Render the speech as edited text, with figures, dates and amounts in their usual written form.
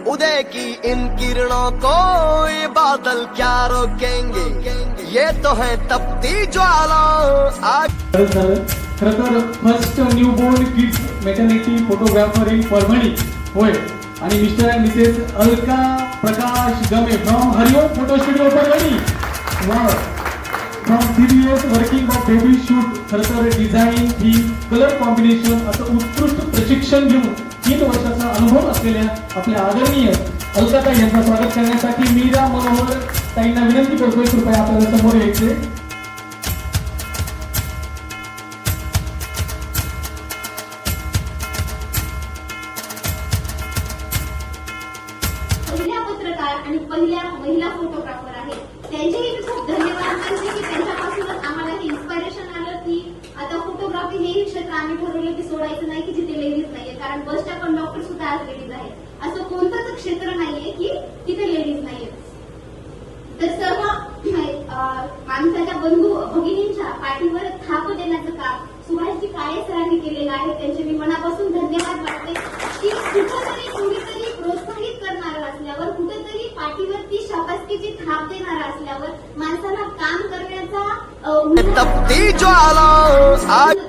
उदय की इन किरणों को ये बादल क्या रोकेंगे, ये तो है तपती ज्वाला आग। खरं तर first newborn kids maternity photographer in Parbhani होय. आणि mister and Mrs Alka Prakash Game from Hariom photo studio Parbhani. From 3 years working of baby shoot. खरं तर डिझाईन थीम कलर कॉम्बिनेशन असं उत्कृष्ट प्रशिक्षण घेऊन 3 वर्षाचा अनुभव असलेल्या आपल्या आदरणीय अलकाताई यांचं स्वागत करण्यासाठी मीरा मनोहर ताईंना विनंती करतोय, कृपया आपल्याला समोर यायचे. पहिल्या पत्रकार आणि पहिल्या महिला फोटोग्राफर आहेत. त्यांचेही मी खूप धन्यवाद मानते की त्यांच्यापासूनच आम्हाला हे इन्स्पिरेशन आलं की आता फोटोग्राफी हे क्षेत्र आम्ही ठरवलं की सोडायचं नाही की जिथे लेडीज नाहीये. कारण बसच्या कंडक्टर सुद्धा आज लेडीज आहेत. असं कोणतंच क्षेत्र नाहीये की तिथे लेडीज नाहीये. तर सर्व माणसाच्या बंधू भगिनींच्या पाठीवर थाप देण्याचं काम सुभाषजी काळे सरांनी केलेलं आहे. त्यांचे मी मनापासून धन्यवाद मानते की कुठेतरी कुणीतरी प्रोत्साहित करणारं असल्यावर, कुठेतरी पाठीवरती शाबासकीची थाप देणारं असल्यावर माणसाला काम करण्याचा तपती ज्वाला आग